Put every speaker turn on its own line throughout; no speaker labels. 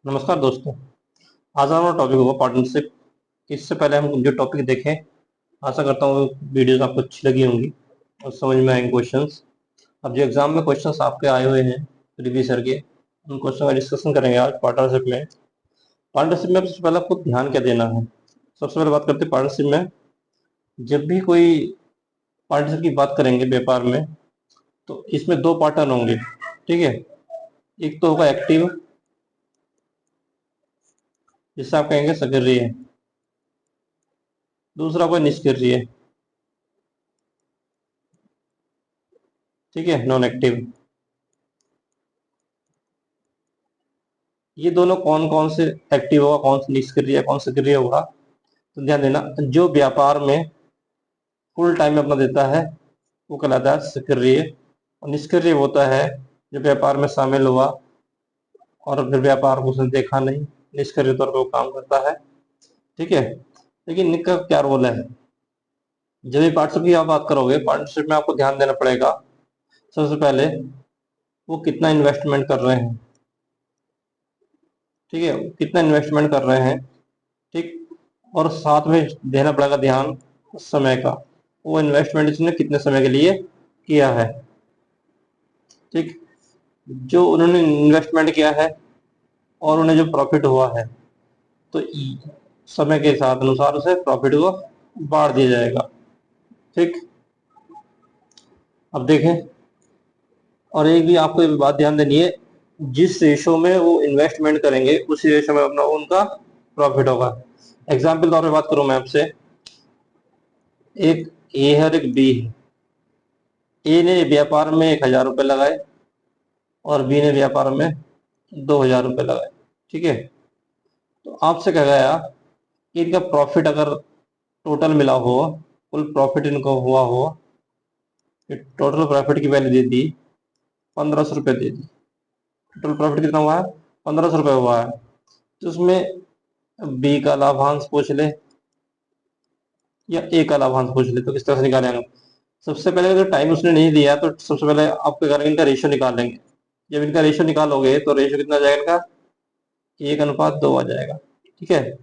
नमस्कार दोस्तों। आज हमारा टॉपिक होगा पार्टनरशिप। इससे पहले हम जो टॉपिक देखें, आशा करता हूँ वीडियोस आपको अच्छी लगी होंगी और समझ में आएंगे क्वेश्चंस। अब जो एग्जाम में क्वेश्चंस आपके आए हुए हैं प्रीवियस ईयर के, उन क्वेश्चन का डिस्कशन करेंगे आज पार्टनरशिप में। पार्टनरशिप में सबसे पहले आपको ध्यान क्या देना है। सबसे पहले बात करते हैं पार्टनरशिप में। जब भी कोई पार्टनरशिप की बात करेंगे व्यापार में, तो इसमें दो पार्टनर होंगे। ठीक है, एक तो होगा एक्टिव, जिससे आप कहेंगे सक्रिय। दूसरा कोई निष्क्रिय। ठीक है, नॉन एक्टिव। ये दोनों कौन कौन से एक्टिव होगा, कौन से निष्क्रिय, कौन सक्रिय होगा, तो ध्यान देना। जो व्यापार में फुल टाइम अपना देता है वो कहलाता है सक्रिय, और निष्क्रिय होता है जो व्यापार में शामिल हुआ और फिर व्यापार को उसने देखा नहीं, निष्क्रिय तौर पर वो काम करता है। ठीक है, लेकिन इनका क्या रोल है। जब भी पार्टनरशिप की आप बात करोगे, पार्टनरशिप में आपको ध्यान देना पड़ेगा सबसे पहले वो कितना इन्वेस्टमेंट कर रहे हैं। ठीक है, कितना इन्वेस्टमेंट कर रहे हैं। ठीक, और साथ में देना पड़ेगा ध्यान समय का। वो इन्वेस्टमेंट इसने कितने समय के लिए किया है। ठीक, जो उन्होंने इन्वेस्टमेंट किया है और उन्हें जो प्रॉफिट हुआ है, तो समय के साथ अनुसार उसे प्रॉफिट को बांट दिया जाएगा। ठीक, अब देखें, और एक भी आपको ये बात ध्यान देनी है, जिस रेशो में वो इन्वेस्टमेंट करेंगे उसी रेशो में अपना उनका प्रॉफिट होगा। एग्जाम्पल तौर पे बात करूं मैं आपसे, एक ए है और एक बी है। ए ने व्यापार में 1,000 रुपये लगाए और बी ने व्यापार में 2,000 रुपये लगाए। ठीक है, तो आपसे कहा गया कि इनका प्रॉफिट अगर टोटल मिला हो, कुल प्रॉफिट इनको हुआ हो, टोटल प्रॉफिट की वैल्यू दे दी 1,500 रुपये दे दी। टोटल प्रॉफिट कितना हुआ है, 1,500 रुपये हुआ है। तो उसमें बी का लाभांश पूछ ले या ए का लाभांश पूछ ले, तो किस तरह से निकालेंगे। सबसे पहले अगर टाइम उसने नहीं दिया तो सबसे पहले आप क्या करेंगे, इनका रेशियो निकालेंगे। जब इनका रेशियो निकालोगे तो रेशियो कितना आ जाएगा इनका, 1:2 आ जाएगा। ठीक है,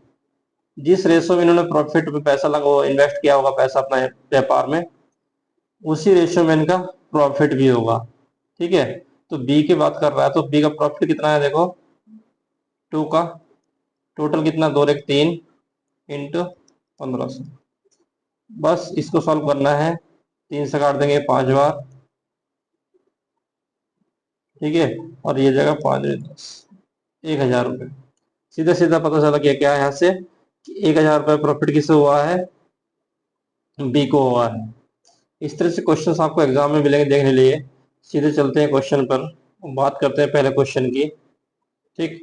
जिस रेशियो में इन्होंने प्रॉफिट में पैसा लगा इन्वेस्ट किया होगा पैसा अपना व्यापार में, उसी रेशियो में इनका प्रॉफिट भी होगा। ठीक है, तो बी की बात कर रहा है तो बी का प्रॉफिट कितना है, देखो 2 का टोटल कितना, 2 और 1 3 इंटू 1,500। बस इसको सॉल्व करना है, 3 से काट देंगे 5 बार। ठीक है, और ये जगह 5 10, 1,000 रुपये। सीधा सीधा पता चला कि क्या है यहाँ से कि 1,000 रुपये प्रॉफिट किसे हुआ है, बी को हुआ है। इस तरह से क्वेश्चंस आपको एग्जाम में मिलेंगे देखने लिए। सीधे चलते हैं क्वेश्चन पर, बात करते हैं पहले क्वेश्चन की। ठीक,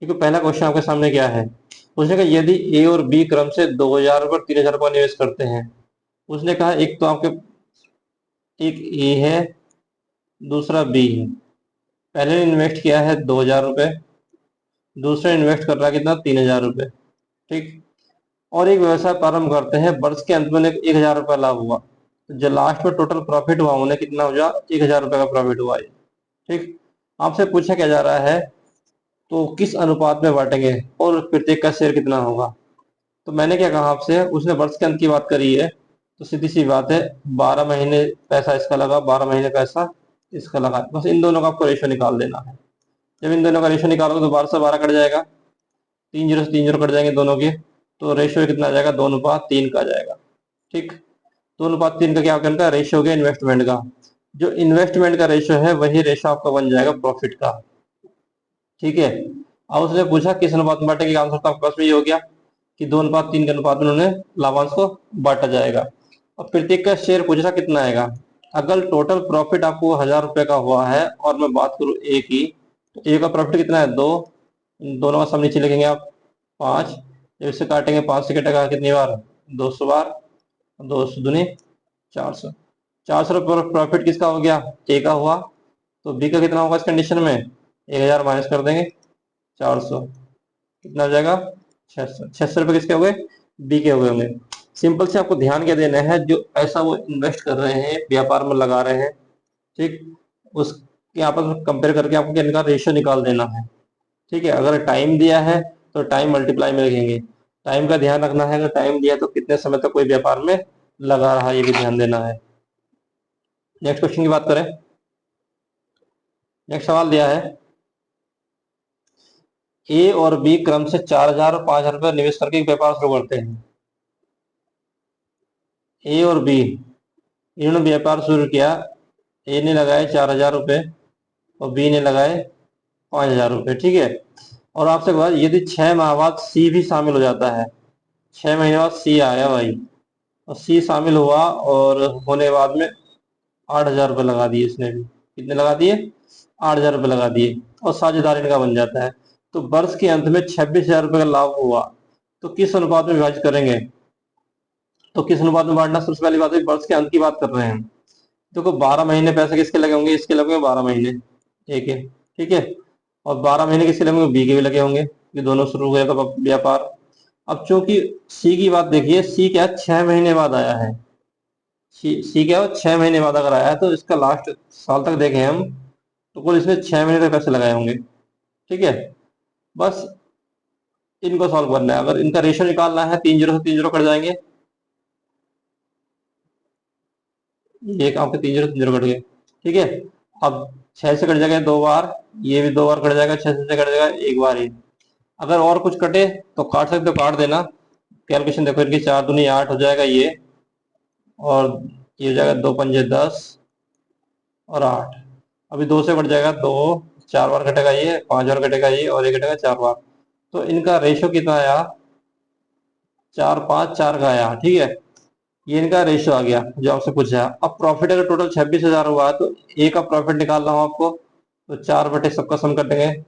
क्योंकि पहला क्वेश्चन आपके सामने क्या है, उसने कहा यदि ए और बी क्रम से 2,000 और 3,000 रुपये निवेश करते हैं। उसने कहा एक तो आपके एक ए है, दूसरा बी है। पहले ने इन्वेस्ट किया है 2,000 रुपये, दूसरा इन्वेस्ट कर रहा है कितना, 3,000 रुपये। ठीक, और एक व्यवसाय प्रारंभ करते हैं, वर्ष के अंत में 1,000 रुपये लाभ हुआ, तो जो लास्ट में टोटल प्रॉफिट हुआ उन्हें कितना हो जाए, 1,000 रुपये का प्रॉफिट हुआ है। ठीक, आपसे पूछा क्या जा रहा है, तो किस अनुपात में बांटेंगे और प्रत्येक का शेयर कितना होगा। तो मैंने क्या कहा आपसे, उसने वर्ष के अंत की बात करी है, तो सीधी सी बात है 12 महीने पैसा इसका लगा, 12 महीने पैसा इसका लगा, बस इन दोनों का आपको रेशो निकाल देना है। जब इन दोनों का रेशो निकालोगे तो 12 से 12 कट जाएगा, 3 जीरो से 3 जीरो कट जाएंगे दोनों के, तो रेशियो कितना आ जाएगा, 2:3 का आ जाएगा। ठीक, 2:3 का क्या होगा, इनका रेशियो हो गया इन्वेस्टमेंट का। जो इन्वेस्टमेंट का रेशियो है वही रेशियो आपका बन जाएगा प्रॉफिट का। ठीक है, अब उसने पूछा किस अनुपात में बांटेंगे, आंसर तो आपके पास में ये हो गया कि 2:3 के अनुपात में उन्होंने लाभांश को बांटा जाएगा। और प्रत्येक का शेयर पूछ रहा कितना आएगा। अगर टोटल प्रॉफिट आपको 1,000 रुपये का हुआ है और मैं बात करूं ए की, तो ए का प्रॉफिट कितना है, 2। दोनों का सम नीचे लिखेंगे आप, 5। जब इसे काटेंगे 5 से कटेगा कितनी बार, 200 बार, 200 दूनी 400। 400 रुपये प्रॉफिट किसका हो गया, ए का हुआ। तो बी का कितना होगा इस कंडीशन में, 1,000 माइनस कर देंगे 400, कितना हो जाएगा 600। 600 रुपये किसके हो गए, बी के हो गए होंगे। सिंपल से आपको ध्यान क्या देना है, जो पैसा वो इन्वेस्ट कर रहे हैं व्यापार में लगा रहे हैं, ठीक, उसके आपस में कंपेयर करके आपको इनका रेशियो निकाल देना है। ठीक है, अगर टाइम दिया है तो टाइम मल्टीप्लाई में लिखेंगे। टाइम का ध्यान रखना है, अगर टाइम दिया तो कितने समय तक कोई व्यापार में लगा रहा, ये भी ध्यान देना है। नेक्स्ट क्वेश्चन की बात करें। नेक्स्ट सवाल दिया है, ए और बी क्रम से 4,000 और 5,000 रुपये निवेश करके एक व्यापार शुरू करते हैं। ए और बी, इन्होंने व्यापार शुरू किया। ए ने लगाए 4,000 रुपये और बी ने लगाए 5,000 रुपये, ठीक है। और आपसे बात, यदि 6 माह बाद सी भी शामिल हो जाता है, 6 महीने बाद सी आया भाई, और सी शामिल हुआ और होने बाद में 8,000 रुपये लगा दिए इसने भी। कितने लगा दिए? 8,000 रुपये लगा दिए, और साझेदार इनका बन जाता है। तो वर्ष के अंत में 26,000 रुपये का लाभ हुआ, तो किस अनुपात में विभाजित करेंगे? तो किस अनुपात में बांटना? सबसे पहली बात है, वर्ष के अंत की बात कर रहे हैं। देखो 12 महीने पैसे किसके लगे होंगे? इसके लगे होंगे 12 महीने, ए के, ठीक है। और 12 महीने किसके लगे होंगे? बी के भी लगे होंगे, ये दोनों शुरू हुए तो व्यापार। अब चूंकि सी की बात देखिए, सी क्या 6 महीने बाद आया है। सी क्या हो, 6 महीने बाद अगर आया है तो इसका लास्ट साल तक देखें हम, तो कुल इसमें 6 महीने तक पैसे लगाए होंगे, ठीक है। बस इनको सॉल्व करना है। अगर इनका रेशियो निकालना है, 3 जीरो से 3 जीरो कट जाएंगे, ये आपके 3 जीरो कट गए, ठीक है। अब 6 से कट जाएगा 2 बार, ये भी 2 बार कट जाएगा, 6 से कट जाएगा 1 बार ही। अगर और कुछ कटे तो काट सकते हो, काट देना। कैलकुलेशन देखो इनकी, 4 दूनी 8 हो जाएगा ये, और ये हो जाएगा 2 पंजे 10 और 8। अभी 2 से कट जाएगा 2, 4 बार कटेगा ये, 5 बार कटेगा ये, और ये कटेगा 4 बार। तो इनका रेशियो कितना आया? 4 5 4 का आया, ठीक है। ये इनका रेशियो आ गया जो आपसे पूछा है। अब प्रॉफिट अगर टोटल 26,000 हुआ है, तो ए का प्रॉफिट निकाल रहा हूं आपको, तो 4 बटे सबका सम कर देंगे,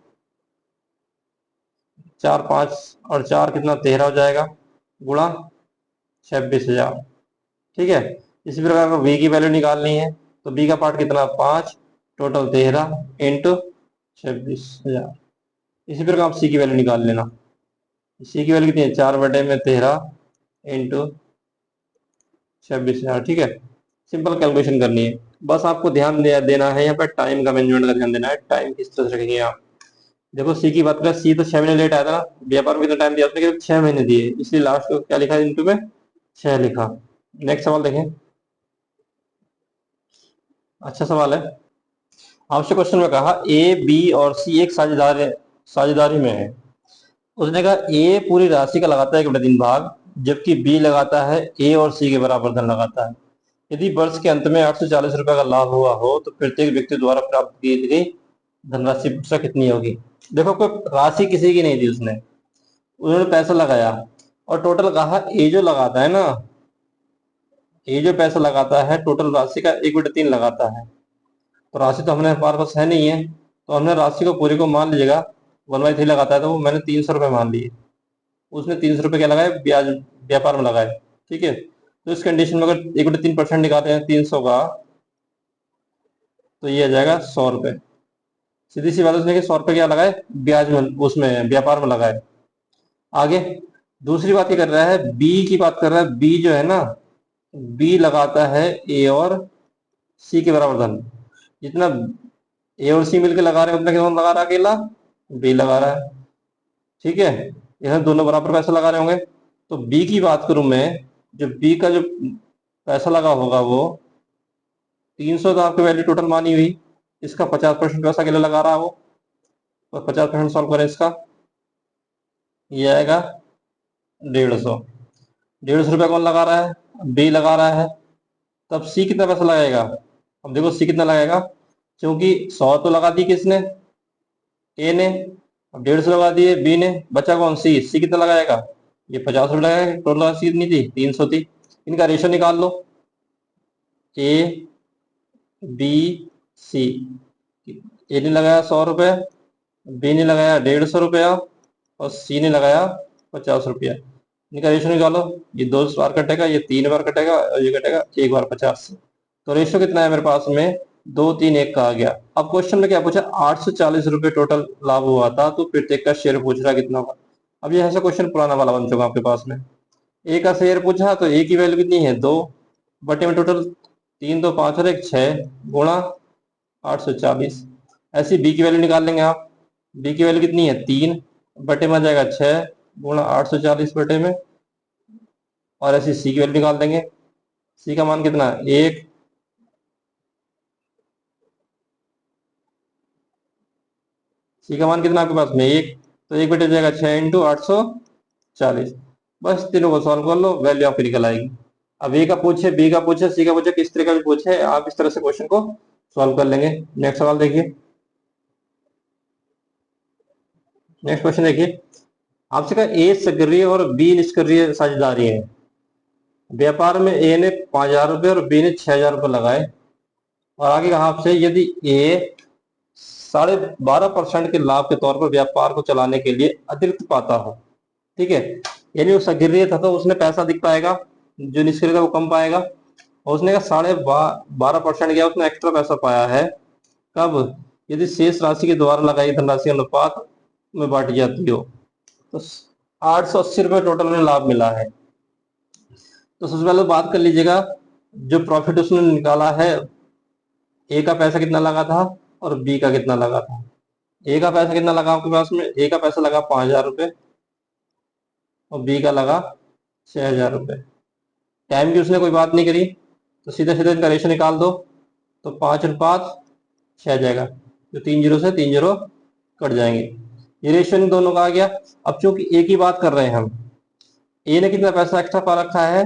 4 5 और 4 कितना 13 हो जाएगा, गुणा 26,000, ठीक है। इसी प्रकार का बी की वैल्यू निकालनी है, तो बी का पार्ट कितना 5, टोटल 13 इंटू 26,000। इसी प्रकार आप सी की वैल्यू निकाल लेना। सी की वैल्यू कितनी है? 4/13 इंटू 26,000, ठीक है। सिंपल कैलकुलेशन करनी है। बस आपको ध्यान देना है, यहाँ पर टाइम का मैनेजमेंट का ध्यान देना है। टाइम किस तरह से रखेंगे आप? देखो सी की बात करें, सी तो 6 महीने लेट आया था ना, व्यापार में कितना टाइम दिया उसने? 6 महीने दिए, इसलिए लास्ट को क्या लिखा इनटू में 6 लिखा। नेक्स्ट सवाल देखें, अच्छा सवाल है। आपसे क्वेश्चन में कहा ए बी और सी एक साझेदारी में है। उसने कहा ए पूरी राशि का लगाता है 1/3 भाग, जबकि बी लगाता है ए और सी के बराबर धन लगाता है। यदि वर्ष के अंत में 840 रुपए का लाभ हुआ हो, तो प्रत्येक व्यक्ति द्वारा प्राप्त की गई धनराशि पुस्तक कितनी होगी? देखो कोई राशि किसी की नहीं दी उसने, उन्होंने पैसा लगाया, और टोटल कहा ए जो लगाता है ना, ए जो पैसा लगाता है टोटल राशि का 1/3 लगाता है। तो राशि तो हमने हमारे पास है नहीं है, तो हमने राशि को पूरी को मान लीजिएगा 1/3 लगाता है, तो वो मैंने 300 रुपये मान लिए। उसने 300 रुपये क्या लगाए? ब्याज, व्यापार में लगाए, ठीक है। तो इस कंडीशन में अगर 1/3% निकालते हैं 300 का, तो ये आ जाएगा 100 रुपये। सीधी सी बात है, उसने कि 100 रुपये क्या लगाए? ब्याज में, उसमें व्यापार में लगाए। आगे दूसरी बात क्या कर रहा है? बी की बात कर रहा है। बी जो है ना, बी लगाता है ए और सी के बराबर धन। जितना ए और सी मिलकर लगा रहे हैं, उतना कितना लगा रहा है? अकेला बी लगा रहा है, ठीक है। यहाँ दोनों बराबर पैसा लगा रहे होंगे। तो बी की बात करूं मैं, जो बी का जो पैसा लगा होगा वो 300, तो आपकी वैल्यू टोटल मानी हुई। इसका 50% पैसा के लिए लगा रहा है वो, तो 50% सॉल्व करें इसका, ये आएगा 150। 150 रुपया कौन लगा रहा है? बी लगा रहा है। तब सी कितना पैसा लगाएगा? अब देखो सी कितना लगाएगा, क्योंकि 100 तो लगा दी किसने? ए ने। अब 150 लगा दिए बी ने, बचा कौन? सी। सी कितना लगाएगा? ये 50 रुपये लगाएगा। टोटल राशि कितनी थी? 300 थी। इनका रेशो निकाल लो, ए बी सी। ए ने लगाया 100 रुपये, बी ने लगाया 150 रुपया, और सी ने लगाया 50 रुपया। इनका रेशो निकालो, ये 2 बार कटेगा, ये 3 बार कटेगा, और ये कटेगा 1 बार 50 से। तो रेशो कितना है मेरे पास में? 2 3 1 का आ गया। अब क्वेश्चन में क्या पूछा? 840 रुपये टोटल लाभ हुआ था, तो प्रत्येक का शेयर पूछ रहा कितना होगा। अब ये ऐसा क्वेश्चन पुराना वाला बन चुका आपके पास में। ए का शेयर पूछा, तो ए की वैल्यू कितनी है? 2 बटे में टोटल 3 2 5 और 1 6, गुणा 840। ऐसी बी की वैल्यू निकाल लेंगे आप। बी की वैल्यू कितनी है 3, बटे में आ जाएगा 6 गुणा 840 बटे में, और ऐसी सी की वैल्यू निकाल देंगे। सी का मान कितना 1, सी का मान कितना आपके पास में 1, तो 1 बटे जाएगा 6 इंटू 840। बस तीनों को सॉल्व कर लो, वैल्यू आपकी निकल आएगी। अब ए का पूछे, बी का पूछे, सी का पूछे, किस तरह का भी पूछे, आप इस तरह से क्वेश्चन को सॉल्व कर लेंगे। नेक्स्ट सवाल देखिए, नेक्स्ट क्वेश्चन देखिए। आपसे कहा ए सक्रिय और बी निष्क्रिय साझेदारी है। व्यापार में ए ने 5,000 रुपये और बी ने 6,000 रुपये लगाए, और आगे कहा आपसे यदि ए 12.5% के लाभ के तौर पर व्यापार को चलाने के लिए अतिरिक्त पाता हो, ठीक है, यानी वो सक्रिय था तो उसने पैसा अधिक पाएगा, जो निष्क्रिय था वो कम पाएगा, और उसने कहा 12.5% गया, उसने एक्स्ट्रा पैसा पाया है। कब? यदि शेष राशि के द्वारा लगाई धनराशि अनुपात में बांटी जाती हो। तो 880 रुपये टोटल में लाभ मिला है। तो सबसे पहले बात कर लीजिएगा, जो प्रॉफिट उसने निकाला है, ए का पैसा कितना लगा था और बी का कितना लगा था। ए का पैसा कितना लगा आपके पास में, ए का पैसा लगा 5,000 रुपये और बी का लगा 6,000 रुपये। टाइम की उसने कोई बात नहीं करी, तो सीधा सीधा इनका रेशो निकाल दो, तो 5:6 आ जाएगा, जो 3 जीरो से 3 जीरो कट जाएंगे। ये रेशो इन दोनों का आ गया। अब चूंकि ए की बात कर रहे हैं हम, ए ने कितना पैसा एक्स्ट्रा पा रखा है,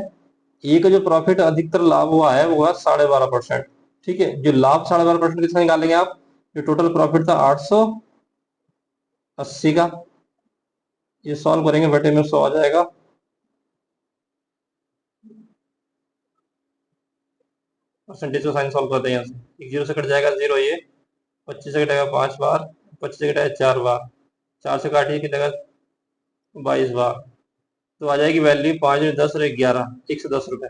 ए का जो प्रॉफिट अधिकतर लाभ हुआ है वो हुआ 12.5%। ठीक है, जो लाभ 12.5% कितना निकालेंगे आप, जो टोटल प्रॉफिट था 880 का, ये सॉल्व करेंगे, बटे में 100 आ जाएगा। परसेंटेज का साइन सॉल्व करते हैं यहाँ से, एक जीरो से कट जाएगा जीरो, ये 25 से कटेगा 5 बार, 25 से कटेगा 4 बार, 4 से काटिए कितने 22 बार, तो आ जाएगी वैल्यू 5 में 10 और 11, 110 रुपये।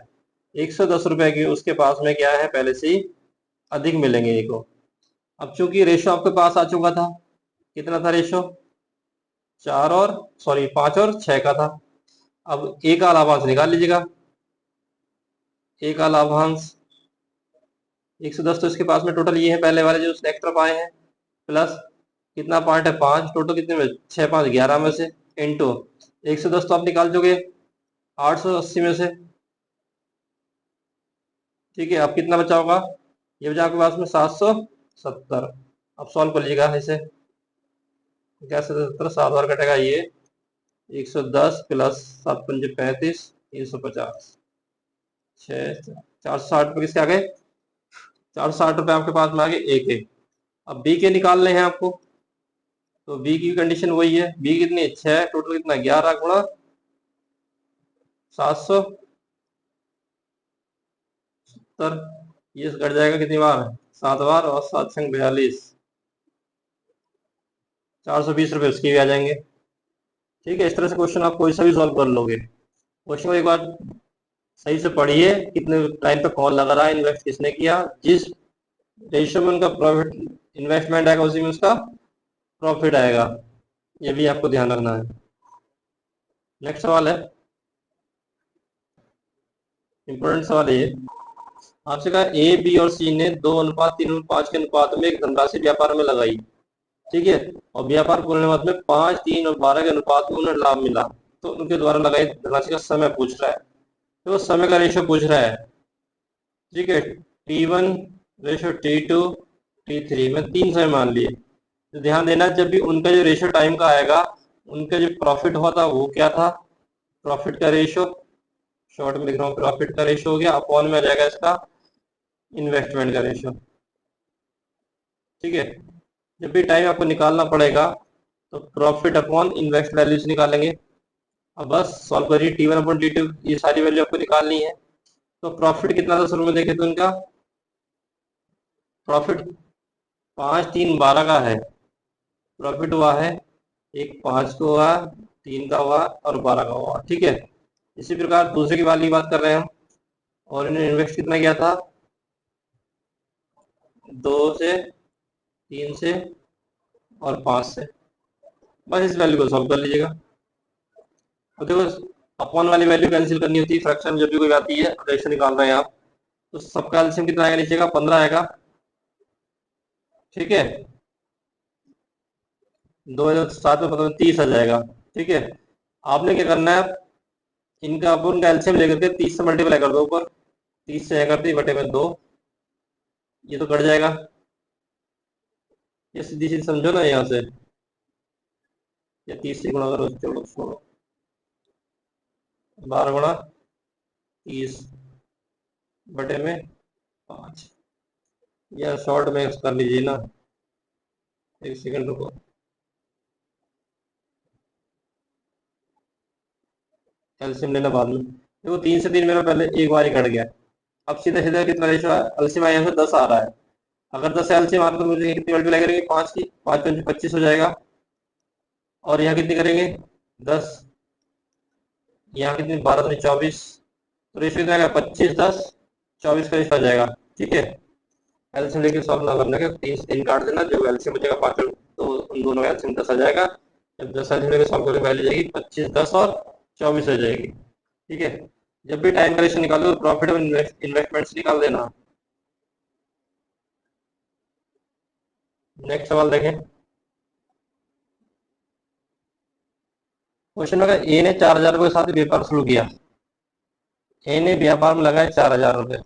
110 रुपये की उसके पास में क्या है, पहले से ही अधिक मिलेंगे ये को। अब चूंकि रेशो आपके पास आ चुका था, कितना था रेशो, 5 और 6 का था। अब ए का लाभांश निकाल लीजिएगा, ए का लाभांश 110, तो इसके पास में टोटल ये है पहले वाले जो उसने एक्स्ट्रा पाए हैं, प्लस कितना पार्ट है 5, टोटल कितने में 6 5 11 में से, इंटू 110 तो आप निकाल दोगे 880 में से। ठीक है, अब कितना बचा होगा, ये बचा आपके पास में 770। अब सॉल्व कर लीजिएगा इसे, कैसे 70 7 बार कटेगा, ये 110 प्लस 7 पंजे 35, 350, 460 रुपये किसके आ गए, 460 रुपये आपके पास में आ गए ए के। अब बी के निकालने हैं आपको, तो बी की कंडीशन वही है, बी कितनी 6, टोटल कितना 11 गुणा 770, ये कट जाएगा कितनी बार, 7 बार, और 7 संग 42, 420 रुपये उसके भी आ जाएंगे। ठीक है, इस तरह से क्वेश्चन आप कोई सा भी सॉल्व कर लोगे। क्वेश्चन को एक बार सही से पढ़िए, कितने टाइम पे कौन लगा रहा है, इन्वेस्ट किसने किया, जिस रेशियो में उनका प्रॉफिट इन्वेस्टमेंट आएगा उसी में उसका प्रॉफिट आएगा, ये भी आपको ध्यान रखना है। नेक्स्ट सवाल है, इंपॉर्टेंट सवाल है ये। आपसे कहा ए बी और सी ने 2:3:5 के अनुपात में एक धनराशि व्यापार में लगाई, ठीक है, और व्यापार पूर्ण अनुपात में 5, 3 और 12 के अनुपात में उन्हें लाभ मिला, तो उनके द्वारा लगाई धनराशि का समय पूछ रहा है, तो समय का रेशो पूछ रहा है। ठीक है, T1 रेशो T2 T3 में 3 समय मान लिए। तो ध्यान देना, जब भी उनका जो रेशो टाइम का आएगा, उनका जो प्रॉफिट हुआ था वो क्या था, प्रॉफिट का रेशो, शॉर्ट में लिख रहा हूँ, प्रॉफिट का रेशो हो गया, अपॉन में आ जाएगा इसका इन्वेस्टमेंट का रेशो। ठीक है, जब भी टाइम आपको निकालना पड़ेगा तो प्रॉफिट अपॉन इन्वेस्ट वैल्यूज निकालेंगे। अब बस सॉल्व करिए, T1/T2, ये सारी वैल्यू आपको निकालनी है। तो प्रॉफिट कितना था शुरू में देखे तो इनका प्रॉफिट 5, 3, 12 का है, प्रॉफिट हुआ है एक 5 का हुआ, 3 का हुआ और 12 का हुआ। ठीक है, इसी प्रकार दूसरे की वाली बात कर रहे हैं हम, और इन्होंने इन्वेस्ट कितना किया था, 2 से, 3 से और 5 से। बस इस वैल्यू को सॉल्व कर लीजिएगा। तो देखो, अपॉन वाली वैल्यू कैंसिल करनी होती है, फ्रैक्शन जब भी कोई आती है, रेशो निकाल रहे हैं आप, तो सबका एलसीएम कितना आएगा, नीचे का 15 आएगा। ठीक है, 2007 में मतलब 30 आ जाएगा। ठीक है, आपने क्या करना है, इनका अपन का एलसीएम लेकर के 30 से मल्टीप्लाई कर दो ऊपर, 30 से कर दी बटे में 2, ये तो कट जाएगा। ये सीधी सीधी समझो ना यहाँ से, ये 30 से गुणा करो, चलो छोड़ो, 12 गुणा 30 बटे में 5। या शॉर्ट में कर लीजिए ना, एक सेकंड रुको। एलसीएम लेना बाद में, देखो 3 से 3 मेरा पहले एक बार ही कट गया। अब सीधे सीधे कितना रेशो है, एलसीएम यहाँ से 10 आ रहा है। अगर 10 एलसीएम आता तो मुझे कितनी मल्टीप्लाई करेंगे, 5 की, 5 5 25 हो जाएगा। और यहाँ कितनी करेंगे, 10, यहाँ कितनी 12 तो 24, तो रेशो कितना आएगा, 25 10 24 का रेशो आ जाएगा। ठीक है, एलसीएम लेके सॉल्व ना करने का, 3 से 3 काट देना, जो एलसीएम बचेगा 5, तो उन दोनों का एलसीएम 10 आ जाएगा। जब 10 एलसीएम लेके सॉल्व करके वैल्यू जाएगी 25 10 और 24 हो जाएगी। ठीक है, जब भी टाइम का रेशो निकालो तो प्रॉफिट और इन्वेस्टमेंट्स निकाल देना। नेक्स्ट सवाल देखें। क्वेश्चन में ए ने 4,000 रुपये के साथ व्यापार शुरू किया। ए ने व्यापार में लगाए 4,000 रुपये,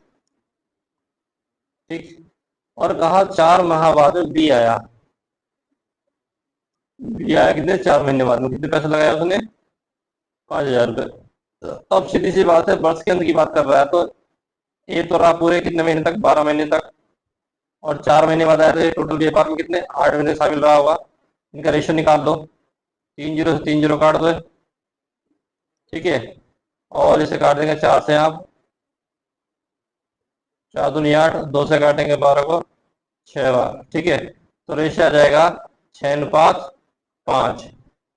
ठीक, और कहा 4 माह बाद में बी आया। बी आया कितने, 4 महीने बाद में, कितने पैसे लगाया उसने, 5,000 रुपये। तो अब सीधी सी बात है, वर्ष के अंत की बात कर रहा है, तो ए तो रहा पूरे कितने महीने तक, 12 महीने तक, और 4 महीने बाद आया तो टोटल व्यापार में कितने, 8 महीने शामिल रहा होगा। इनका रेशो निकाल दो, 3 जीरो से 3 जीरो काट दो। ठीक है, और इसे काट देंगे 4 से, आप 4 दूनी 8, 2 से काटेंगे 12 को 6 बार। ठीक है, तो रेशो आ जाएगा 6:5,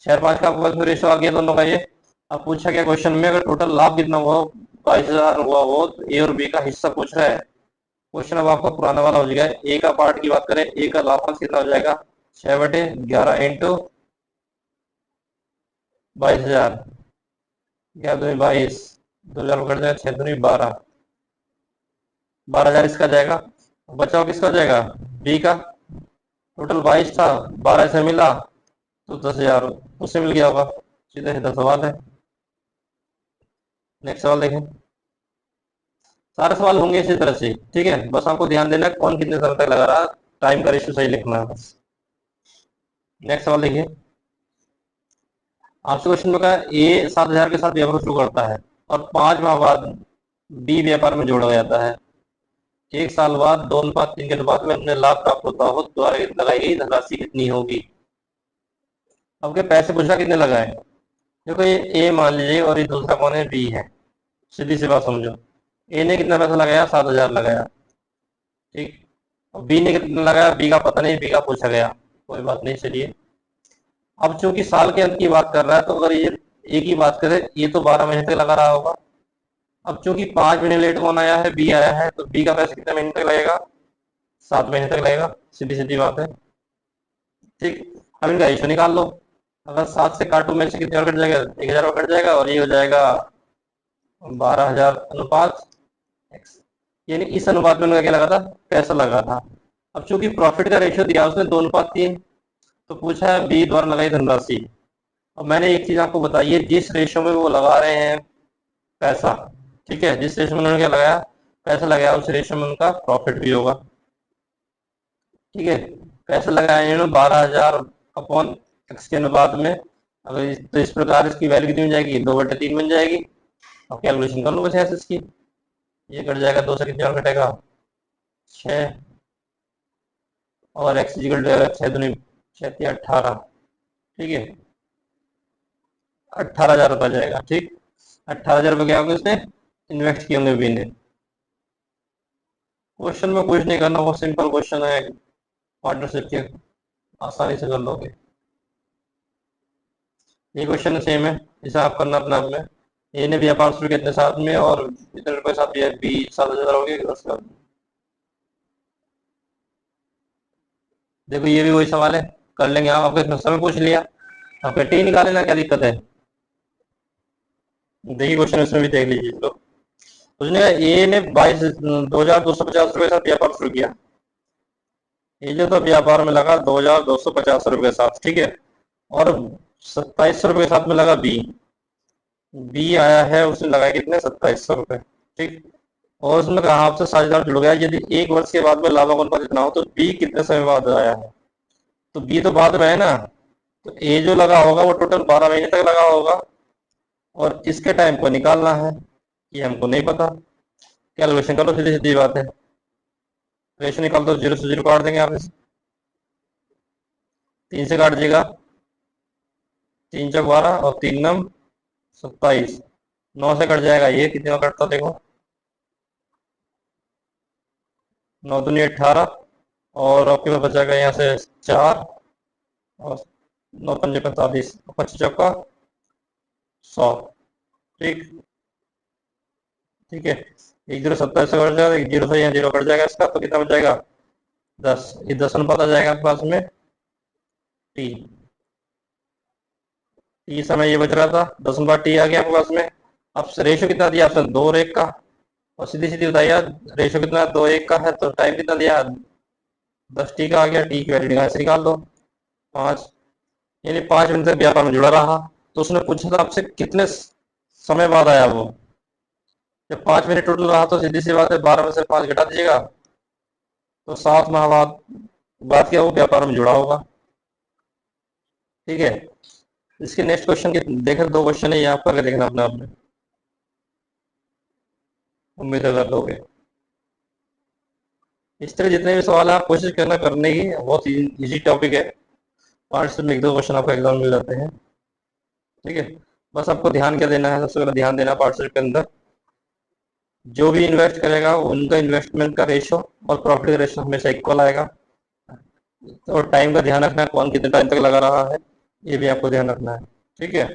6:5 का आपके पास रेशो आ गया दोनों का ये। अब पूछा क्या क्वेश्चन में, अगर टोटल लाभ कितना हुआ, 22,000 हुआ हो, तो ए और बी का हिस्सा पूछ रहा है क्वेश्चन। अब आपका पुराना वाला हो जाएगा, ए का पार्ट की बात करें, ए का लाभांश कितना हो जाएगा, 6/11 इंटू 22,000, 11 दूनी 22, 2,000 कट जाएगा, 6 दूनी 12, 12,000 इसका जाएगा। बचाव किसका हो जाएगा, बी का। टोटल 22 था, 12 से मिला तो 10,000 उससे मिल गया होगा। सीधा सीधा सवाल है। नेक्स्ट सवाल देखें। सारे सवाल होंगे इसी तरह से। ठीक है, बस आपको ध्यान देना कौन कितने समय तक लगा रहा, टाइम का रेशियो सही लिखना है बस। नेक्स्ट सवाल देखिए, आपसे क्वेश्चन में कहा ए 7,000 के साथ व्यापार शुरू करता है और 5 माह बाद बी व्यापार में जोड़ा जाता है। 1 साल बाद 2:3 के अनुपात में अपने लाभ प्राप्त होता हो, द्वारा लगाई गई धनराशि कितनी होगी। अब के पैसे पूछा कितने लगाए, देखो ये ए मान लीजिए और ये दूसरा कौन है, बी है। सीधी सी बात समझो, ए ने कितना पैसा लगाया, 7,000 लगाया। ठीक, और बी ने कितना लगाया, बी का पता नहीं, बी का पूछा गया, कोई बात नहीं। चलिए, अब चूंकि साल के अंत की बात कर रहा है, तो अगर ये ए की बात करें, ये तो 12 महीने तक लगा रहा होगा। अब चूंकि 5 महीने लेट कौन आया है, बी आया है, तो बी का पैसा कितने महीने तक लगेगा, 7 महीने तक लगेगा। सीधी सीधी बात है। ठीक, अब इनका रेशो निकाल लो। अगर 7 से काटो में से कितने और कट जाएगा, 1,000 कट जाएगा, और ये हो जाएगा 12,000 अनुपात x, यानी इस अनुपात में उनका क्या लगा था, पैसा लगा था। अब चूंकि प्रॉफिट का रेशियो दिया उसने 2:3, तो पूछा है बी द्वारा लगाई धनराशि। अब मैंने एक चीज आपको बताई है, जिस रेशियो में वो लगा रहे हैं पैसा, ठीक है, जिस रेशियो में उन्होंने क्या लगाया, पैसा लगाया, उस रेशियो में उनका प्रॉफिट भी होगा। ठीक है, पैसा लगाया इन्होंने 12,000 अपॉन एक्स के अनुपात में। अगर तो इस प्रकार इसकी वैल्यू कितनी बन जाएगी, 2/3 बन जाएगी। अब कैलकुलेशन कर लो वैसे ऐसे इसकी, ये कट जाएगा, 2 से कितने और कटेगा, 6, और एक्स इक्वल टू 6 दूनी 6 18। ठीक है, 18,000 रुपये जाएगा। ठीक, 18,000 रुपये क्या होंगे उसने इन्वेस्ट किए होंगे बी ने। क्वेश्चन में कुछ नहीं करना, वो सिंपल क्वेश्चन है, पार्टनरशिप के, आसानी से कर लोगे। ये क्वेश्चन सेम है, इसे आप करना अपने आप में। ए ने व्यापार शुरू किया इतने साथ में, और इतने रुपए साथ बी 7,000 हो गए। देखो ये भी वही सवाल है, कर लेंगे आप, आपके समय पूछ लिया, आपके टी निकाले ना, क्या दिक्कत है। देखिए क्वेश्चन इसमें भी देख लीजिए। तो उसने ए ने 2,250 रुपए साथ व्यापार शुरू किया। ये जो तो व्यापार में लगा 2,250 रुपए के साथ। ठीक है, और 2700 रुपये के साथ में लगा बी। बी आया है, उसने लगाया कितने, 2700 रुपये। ठीक। और उसमें कहा आपसे साझेदार जुड़ गया, यदि 1 वर्ष के बाद में लाभ अनुपात इतना हो तो बी कितने समय बाद आया है। तो बी तो बाद में है ना, तो ए जो लगा होगा वो टोटल 12 महीने तक लगा होगा, और इसके टाइम को निकालना है, ये हमको नहीं पता। कैलकुलेशन कर लो, सीधी सीधी बात है। रेशो निकाल दो, 0 से 0 काट देंगे आप इसे, 3 से काट दीजिएगा, 3 चौक 12 और 3 नम 27, 9 से कट जाएगा, ये कितने में कटता देखो, 9 दूनी 18, और आपके पास बचाएगा यहाँ से 4, और 9 पंजे 45, 25 चौका 100। ठीक। ठीक है, 1 0 27 से कट जाएगा, 1 0 से यहाँ 0 कट जाएगा इसका, तो कितना बच जाएगा, 10। ये 10 अनुपात आ जाएगा आपके पास में टी। टी समय ये बच रहा था, 10 अनुपात टी आ गया आपके पास में। अब रेशो कितना दिया आपने, 2 और 1 का, और सीधी सीधी बताइए रेशो कितना, 2 1 का है, तो टाइम कितना दिया, 10 टी का आ गया। टी की वैल्यू निकाल दो 5, यानी 5 मिनट तक व्यापार में जुड़ा रहा। तो उसने पूछा था आपसे कितने समय बाद आया वो। जब 5 मिनट टोटल रहा तो सीधी सी बात है, 12 में से 5 घटा दीजिएगा, तो 7 माह बाद बात क्या, वो व्यापार में जुड़ा होगा। ठीक है। इसके नेक्स्ट क्वेश्चन के देखें, 2 क्वेश्चन है, ये आप करके देखना अपने आप में, उम्मीद है कर लोगे। इस तरह जितने भी सवाल है आप कोशिश करना करने की, बहुत इजी टॉपिक है। 5 से 1 2 क्वेश्चन आपको एग्जाम में मिल जाते हैं। ठीक है। बस आपको ध्यान क्या देना है, सबसे पहले ध्यान देना पार्टनरशिप के अंदर जो भी इन्वेस्ट करेगा उनका इन्वेस्टमेंट का रेशो और प्रॉफिट का रेशो हमेशा इक्वल आएगा। और टाइम का ध्यान रखना है, कौन कितने टाइम तक लगा रहा है, ये भी आपको ध्यान रखना है। ठीक है।